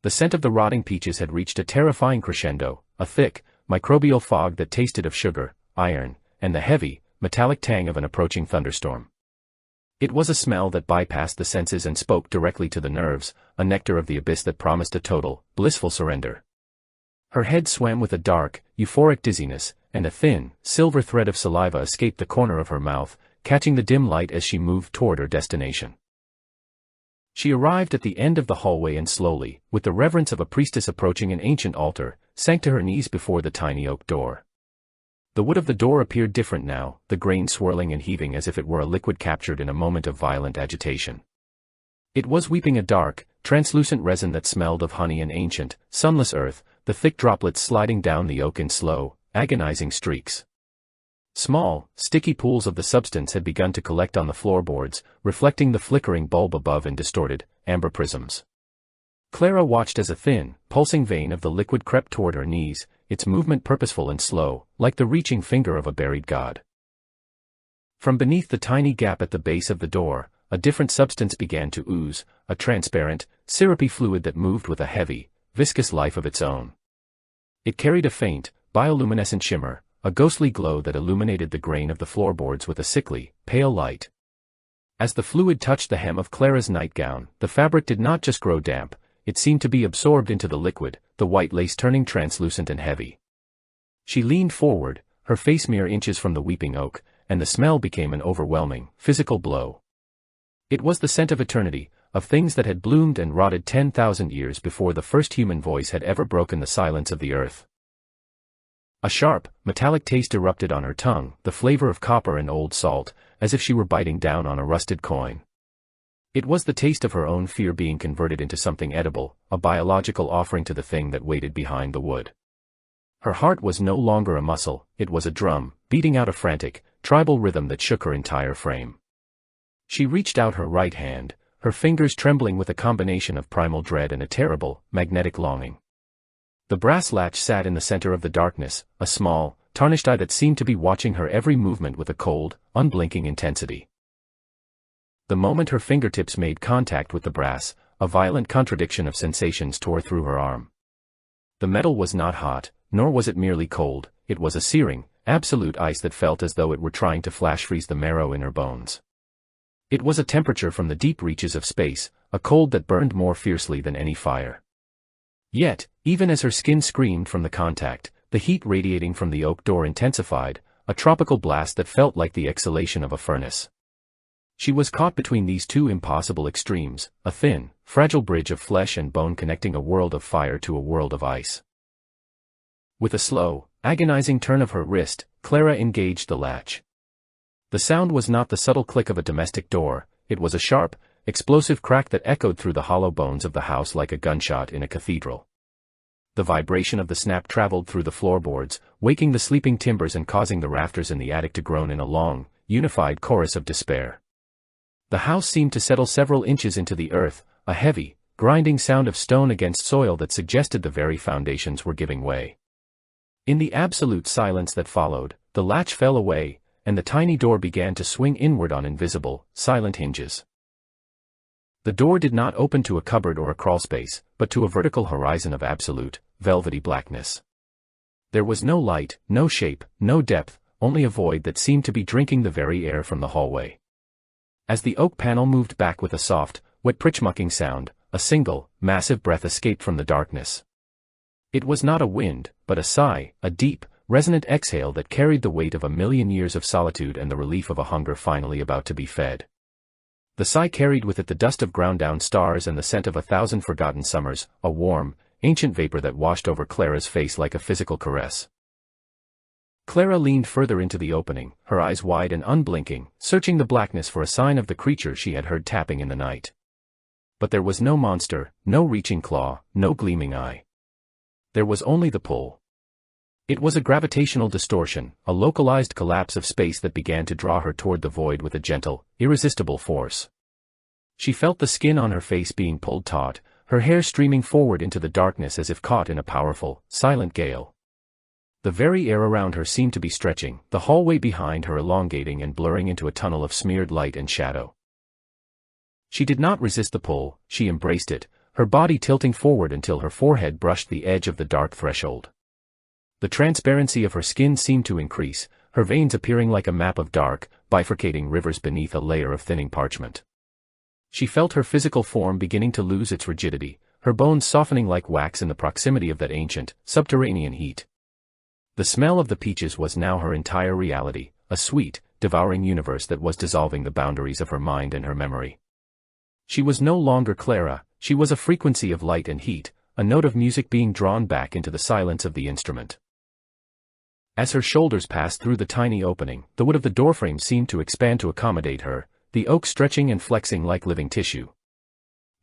The scent of the rotting peaches had reached a terrifying crescendo, a thick, microbial fog that tasted of sugar, iron, and the heavy, metallic tang of an approaching thunderstorm. It was a smell that bypassed the senses and spoke directly to the nerves, a nectar of the abyss that promised a total, blissful surrender. Her head swam with a dark, euphoric dizziness, and a thin, silver thread of saliva escaped the corner of her mouth, catching the dim light as she moved toward her destination. She arrived at the end of the hallway and slowly, with the reverence of a priestess approaching an ancient altar, sank to her knees before the tiny oak door. The wood of the door appeared different now, the grain swirling and heaving as if it were a liquid captured in a moment of violent agitation. It was weeping a dark, translucent resin that smelled of honey and ancient, sunless earth, the thick droplets sliding down the oak in slow, agonizing streaks. Small, sticky pools of the substance had begun to collect on the floorboards, reflecting the flickering bulb above in distorted, amber prisms. Clara watched as a thin, pulsing vein of the liquid crept toward her knees, its movement purposeful and slow, like the reaching finger of a buried god. From beneath the tiny gap at the base of the door, a different substance began to ooze, a transparent, syrupy fluid that moved with a heavy, viscous life of its own. It carried a faint, bioluminescent shimmer, a ghostly glow that illuminated the grain of the floorboards with a sickly, pale light. As the fluid touched the hem of Clara's nightgown, the fabric did not just grow damp, it seemed to be absorbed into the liquid, the white lace turning translucent and heavy. She leaned forward, her face mere inches from the weeping oak, and the smell became an overwhelming, physical blow. It was the scent of eternity, of things that had bloomed and rotted 10,000 years before the first human voice had ever broken the silence of the earth. A sharp, metallic taste erupted on her tongue, the flavor of copper and old salt, as if she were biting down on a rusted coin. It was the taste of her own fear being converted into something edible, a biological offering to the thing that waited behind the wood. Her heart was no longer a muscle, it was a drum, beating out a frantic, tribal rhythm that shook her entire frame. She reached out her right hand, her fingers trembling with a combination of primal dread and a terrible, magnetic longing. The brass latch sat in the center of the darkness, a small, tarnished eye that seemed to be watching her every movement with a cold, unblinking intensity. The moment her fingertips made contact with the brass, a violent contradiction of sensations tore through her arm. The metal was not hot, nor was it merely cold, it was a searing, absolute ice that felt as though it were trying to flash freeze the marrow in her bones. It was a temperature from the deep reaches of space, a cold that burned more fiercely than any fire. Yet, even as her skin screamed from the contact, the heat radiating from the oak door intensified, a tropical blast that felt like the exhalation of a furnace. She was caught between these two impossible extremes, a thin, fragile bridge of flesh and bone connecting a world of fire to a world of ice. With a slow, agonizing turn of her wrist, Clara engaged the latch. The sound was not the subtle click of a domestic door, it was a sharp, explosive crack that echoed through the hollow bones of the house like a gunshot in a cathedral. The vibration of the snap traveled through the floorboards, waking the sleeping timbers and causing the rafters in the attic to groan in a long, unified chorus of despair. The house seemed to settle several inches into the earth, a heavy, grinding sound of stone against soil that suggested the very foundations were giving way. In the absolute silence that followed, the latch fell away, and the tiny door began to swing inward on invisible, silent hinges. The door did not open to a cupboard or a crawlspace, but to a vertical horizon of absolute, velvety blackness. There was no light, no shape, no depth, only a void that seemed to be drinking the very air from the hallway. As the oak panel moved back with a soft, wet prichmucking sound, a single, massive breath escaped from the darkness. It was not a wind, but a sigh, a deep, resonant exhale that carried the weight of 1,000,000 years of solitude and the relief of a hunger finally about to be fed. The sigh carried with it the dust of ground-down stars and the scent of 1,000 forgotten summers, a warm, ancient vapor that washed over Clara's face like a physical caress. Clara leaned further into the opening, her eyes wide and unblinking, searching the blackness for a sign of the creature she had heard tapping in the night. But there was no monster, no reaching claw, no gleaming eye. There was only the pull. It was a gravitational distortion, a localized collapse of space that began to draw her toward the void with a gentle, irresistible force. She felt the skin on her face being pulled taut, her hair streaming forward into the darkness as if caught in a powerful, silent gale. The very air around her seemed to be stretching, the hallway behind her elongating and blurring into a tunnel of smeared light and shadow. She did not resist the pull, she embraced it, her body tilting forward until her forehead brushed the edge of the dark threshold. The transparency of her skin seemed to increase, her veins appearing like a map of dark, bifurcating rivers beneath a layer of thinning parchment. She felt her physical form beginning to lose its rigidity, her bones softening like wax in the proximity of that ancient, subterranean heat. The smell of the peaches was now her entire reality, a sweet, devouring universe that was dissolving the boundaries of her mind and her memory. She was no longer Clara, she was a frequency of light and heat, a note of music being drawn back into the silence of the instrument. As her shoulders passed through the tiny opening, the wood of the doorframe seemed to expand to accommodate her, the oak stretching and flexing like living tissue.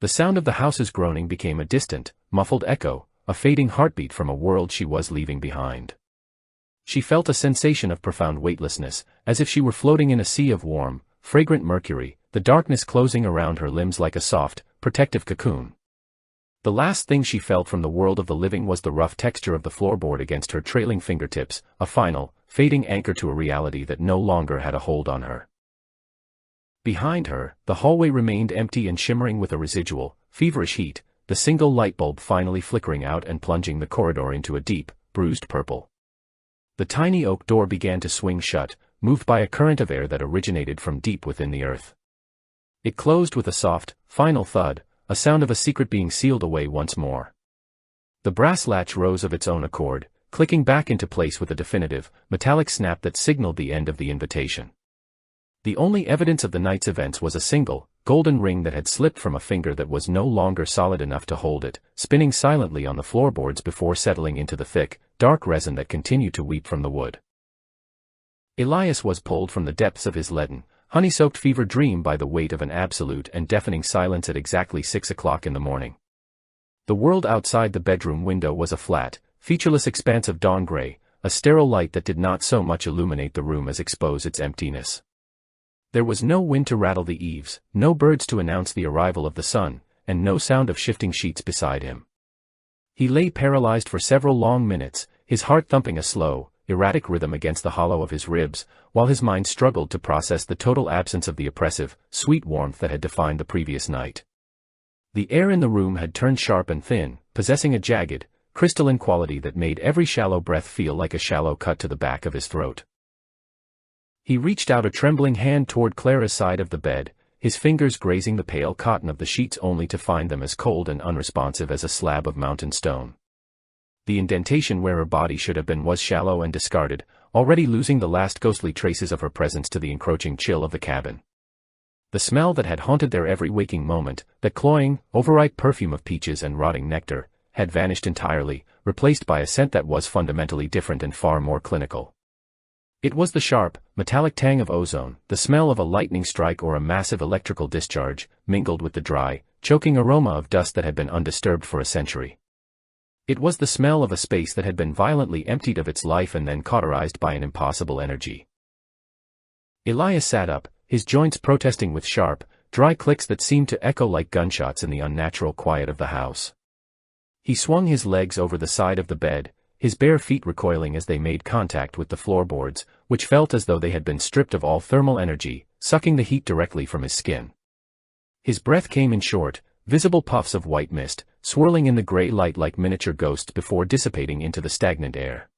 The sound of the house's groaning became a distant, muffled echo, a fading heartbeat from a world she was leaving behind. She felt a sensation of profound weightlessness, as if she were floating in a sea of warm, fragrant mercury, the darkness closing around her limbs like a soft, protective cocoon. The last thing she felt from the world of the living was the rough texture of the floorboard against her trailing fingertips, a final, fading anchor to a reality that no longer had a hold on her. Behind her, the hallway remained empty and shimmering with a residual, feverish heat, the single light bulb finally flickering out and plunging the corridor into a deep, bruised purple. The tiny oak door began to swing shut, moved by a current of air that originated from deep within the earth. It closed with a soft, final thud, a sound of a secret being sealed away once more. The brass latch rose of its own accord, clicking back into place with a definitive, metallic snap that signaled the end of the invitation. The only evidence of the night's events was a single, golden ring that had slipped from a finger that was no longer solid enough to hold it, spinning silently on the floorboards before settling into the thick, dark resin that continued to weep from the wood. Elias was pulled from the depths of his leaden, honey-soaked fever dream by the weight of an absolute and deafening silence at exactly 6 o'clock in the morning. The world outside the bedroom window was a flat, featureless expanse of dawn gray, a sterile light that did not so much illuminate the room as expose its emptiness. There was no wind to rattle the eaves, no birds to announce the arrival of the sun, and no sound of shifting sheets beside him. He lay paralyzed for several long minutes, his heart thumping a slow, erratic rhythm against the hollow of his ribs, while his mind struggled to process the total absence of the oppressive, sweet warmth that had defined the previous night. The air in the room had turned sharp and thin, possessing a jagged, crystalline quality that made every shallow breath feel like a shallow cut to the back of his throat. He reached out a trembling hand toward Clara's side of the bed, his fingers grazing the pale cotton of the sheets only to find them as cold and unresponsive as a slab of mountain stone. The indentation where her body should have been was shallow and discarded, already losing the last ghostly traces of her presence to the encroaching chill of the cabin. The smell that had haunted their every waking moment, that cloying, overripe perfume of peaches and rotting nectar, had vanished entirely, replaced by a scent that was fundamentally different and far more clinical. It was the sharp, metallic tang of ozone, the smell of a lightning strike or a massive electrical discharge, mingled with the dry, choking aroma of dust that had been undisturbed for a century. It was the smell of a space that had been violently emptied of its life and then cauterized by an impossible energy. Elias sat up, his joints protesting with sharp, dry clicks that seemed to echo like gunshots in the unnatural quiet of the house. He swung his legs over the side of the bed, his bare feet recoiling as they made contact with the floorboards, which felt as though they had been stripped of all thermal energy, sucking the heat directly from his skin. His breath came in short, visible puffs of white mist, swirling in the gray light like miniature ghosts before dissipating into the stagnant air.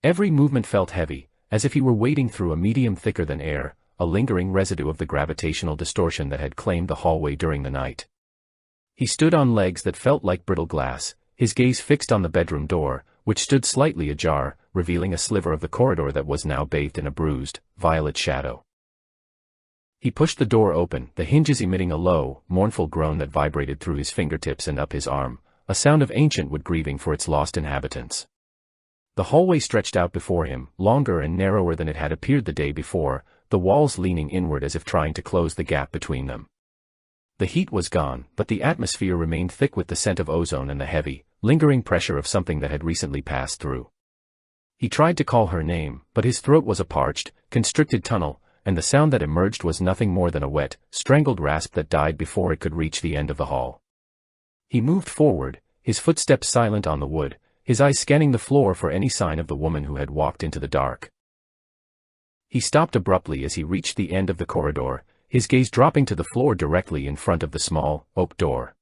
Every movement felt heavy, as if he were wading through a medium thicker than air, a lingering residue of the gravitational distortion that had claimed the hallway during the night. He stood on legs that felt like brittle glass, his gaze fixed on the bedroom door, which stood slightly ajar, revealing a sliver of the corridor that was now bathed in a bruised, violet shadow. He pushed the door open, the hinges emitting a low, mournful groan that vibrated through his fingertips and up his arm, a sound of ancient wood grieving for its lost inhabitants. The hallway stretched out before him, longer and narrower than it had appeared the day before, the walls leaning inward as if trying to close the gap between them. The heat was gone, but the atmosphere remained thick with the scent of ozone and the heavy, lingering pressure of something that had recently passed through. He tried to call her name, but his throat was a parched, constricted tunnel, and the sound that emerged was nothing more than a wet, strangled rasp that died before it could reach the end of the hall. He moved forward, his footsteps silent on the wood, his eyes scanning the floor for any sign of the woman who had walked into the dark. He stopped abruptly as he reached the end of the corridor, his gaze dropping to the floor directly in front of the small, oak door.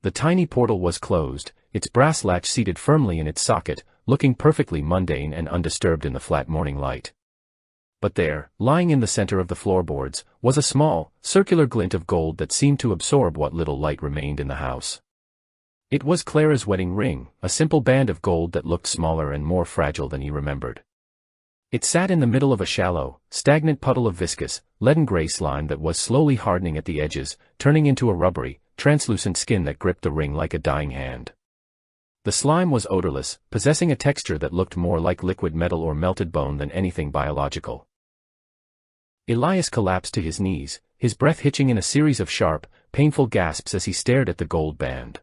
The tiny portal was closed, its brass latch seated firmly in its socket, looking perfectly mundane and undisturbed in the flat morning light. But there, lying in the center of the floorboards, was a small, circular glint of gold that seemed to absorb what little light remained in the house. It was Clara's wedding ring, a simple band of gold that looked smaller and more fragile than he remembered. It sat in the middle of a shallow, stagnant puddle of viscous, leaden-gray slime that was slowly hardening at the edges, turning into a rubbery, translucent skin that gripped the ring like a dying hand. The slime was odorless, possessing a texture that looked more like liquid metal or melted bone than anything biological. Elias collapsed to his knees, his breath hitching in a series of sharp, painful gasps as he stared at the gold band.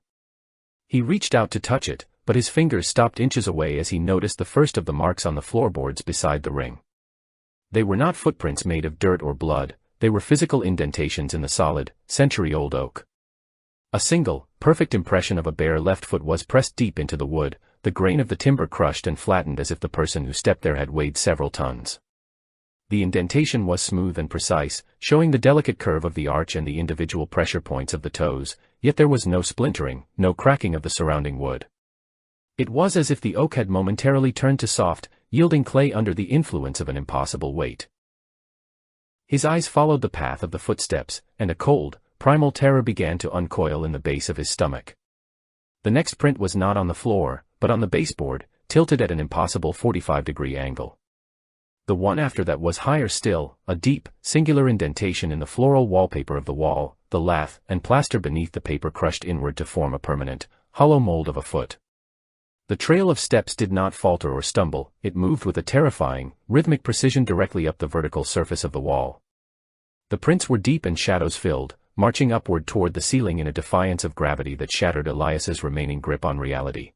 He reached out to touch it, but his fingers stopped inches away as he noticed the first of the marks on the floorboards beside the ring. They were not footprints made of dirt or blood, they were physical indentations in the solid, century-old oak. A single, perfect impression of a bare left foot was pressed deep into the wood, the grain of the timber crushed and flattened as if the person who stepped there had weighed several tons. The indentation was smooth and precise, showing the delicate curve of the arch and the individual pressure points of the toes, yet there was no splintering, no cracking of the surrounding wood. It was as if the oak had momentarily turned to soft, yielding clay under the influence of an impossible weight. His eyes followed the path of the footsteps, and a cold, primal terror began to uncoil in the base of his stomach. The next print was not on the floor, but on the baseboard, tilted at an impossible 45-degree angle. The one after that was higher still, a deep, singular indentation in the floral wallpaper of the wall, the lath and plaster beneath the paper crushed inward to form a permanent, hollow mold of a foot. The trail of steps did not falter or stumble, it moved with a terrifying, rhythmic precision directly up the vertical surface of the wall. The prints were deep and shadows-filled, marching upward toward the ceiling in a defiance of gravity that shattered Elias's remaining grip on reality.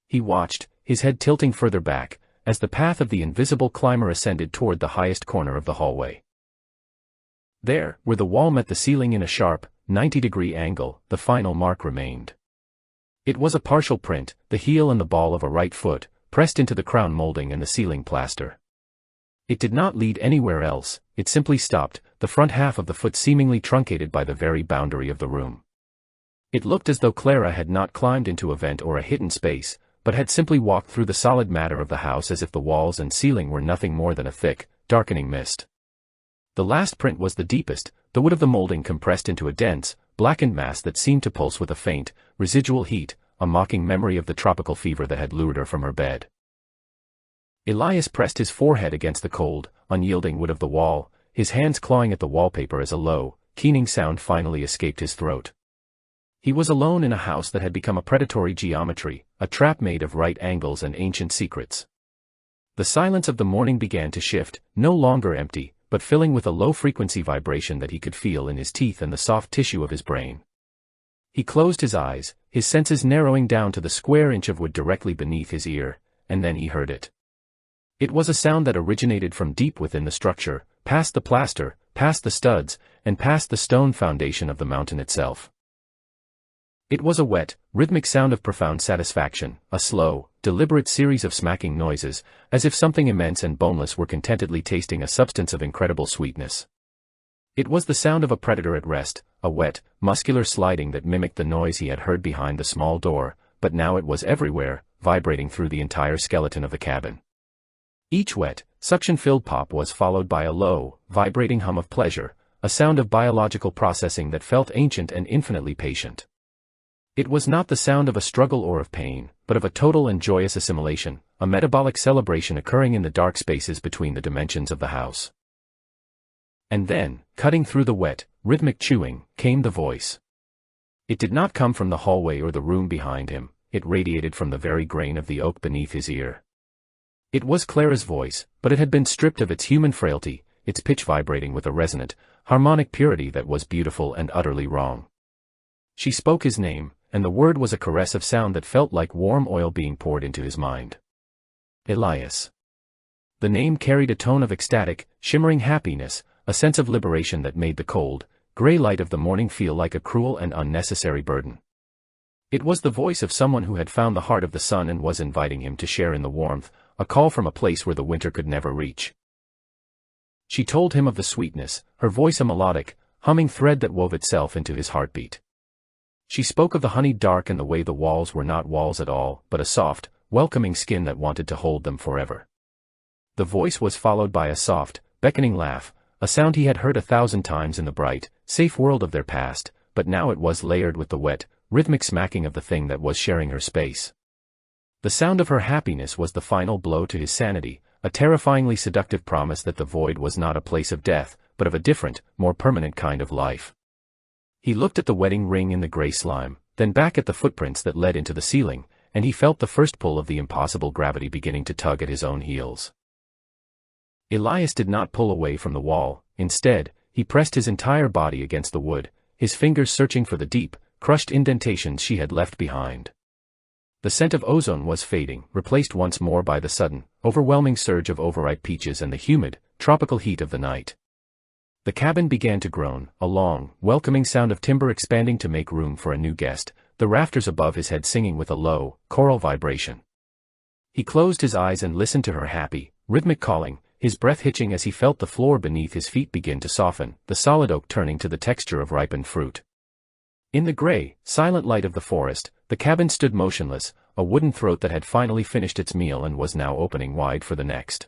He watched, his head tilting further back, as the path of the invisible climber ascended toward the highest corner of the hallway. There, where the wall met the ceiling in a sharp, 90-degree angle, the final mark remained. It was a partial print, the heel and the ball of a right foot, pressed into the crown molding and the ceiling plaster. It did not lead anywhere else, it simply stopped, the front half of the foot seemingly truncated by the very boundary of the room. It looked as though Clara had not climbed into a vent or a hidden space, but had simply walked through the solid matter of the house as if the walls and ceiling were nothing more than a thick, darkening mist. The last print was the deepest, the wood of the molding compressed into a dense, blackened mass that seemed to pulse with a faint, residual heat, a mocking memory of the tropical fever that had lured her from her bed. Elias pressed his forehead against the cold, unyielding wood of the wall, his hands clawing at the wallpaper as a low, keening sound finally escaped his throat. He was alone in a house that had become a predatory geometry, a trap made of right angles and ancient secrets. The silence of the morning began to shift, no longer empty, but filling with a low-frequency vibration that he could feel in his teeth and the soft tissue of his brain. He closed his eyes, his senses narrowing down to the square inch of wood directly beneath his ear, and then he heard it. It was a sound that originated from deep within the structure, past the plaster, past the studs, and past the stone foundation of the mountain itself. It was a wet, rhythmic sound of profound satisfaction, a slow, deliberate series of smacking noises, as if something immense and boneless were contentedly tasting a substance of incredible sweetness. It was the sound of a predator at rest, a wet, muscular sliding that mimicked the noise he had heard behind the small door, but now it was everywhere, vibrating through the entire skeleton of the cabin. Each wet, suction-filled pop was followed by a low, vibrating hum of pleasure, a sound of biological processing that felt ancient and infinitely patient. It was not the sound of a struggle or of pain, but of a total and joyous assimilation, a metabolic celebration occurring in the dark spaces between the dimensions of the house. And then, cutting through the wet, rhythmic chewing, came the voice. It did not come from the hallway or the room behind him, it radiated from the very grain of the oak beneath his ear. It was Clara's voice, but it had been stripped of its human frailty, its pitch vibrating with a resonant, harmonic purity that was beautiful and utterly wrong. She spoke his name, and the word was a caress of sound that felt like warm oil being poured into his mind. Elias. The name carried a tone of ecstatic, shimmering happiness, a sense of liberation that made the cold, gray light of the morning feel like a cruel and unnecessary burden. It was the voice of someone who had found the heart of the sun and was inviting him to share in the warmth, a call from a place where the winter could never reach. She told him of the sweetness, her voice a melodic, humming thread that wove itself into his heartbeat. She spoke of the honeyed dark and the way the walls were not walls at all, but a soft, welcoming skin that wanted to hold them forever. The voice was followed by a soft, beckoning laugh, a sound he had heard 1,000 times in the bright, safe world of their past, but now it was layered with the wet, rhythmic smacking of the thing that was sharing her space. The sound of her happiness was the final blow to his sanity, a terrifyingly seductive promise that the void was not a place of death, but of a different, more permanent kind of life. He looked at the wedding ring in the gray slime, then back at the footprints that led into the ceiling, and he felt the first pull of the impossible gravity beginning to tug at his own heels. Elias did not pull away from the wall, instead, he pressed his entire body against the wood, his fingers searching for the deep, crushed indentations she had left behind. The scent of ozone was fading, replaced once more by the sudden, overwhelming surge of overripe peaches and the humid, tropical heat of the night. The cabin began to groan, a long, welcoming sound of timber expanding to make room for a new guest, the rafters above his head singing with a low, choral vibration. He closed his eyes and listened to her happy, rhythmic calling, his breath hitching as he felt the floor beneath his feet begin to soften, the solid oak turning to the texture of ripened fruit. In the gray, silent light of the forest, the cabin stood motionless, a wooden throat that had finally finished its meal and was now opening wide for the next.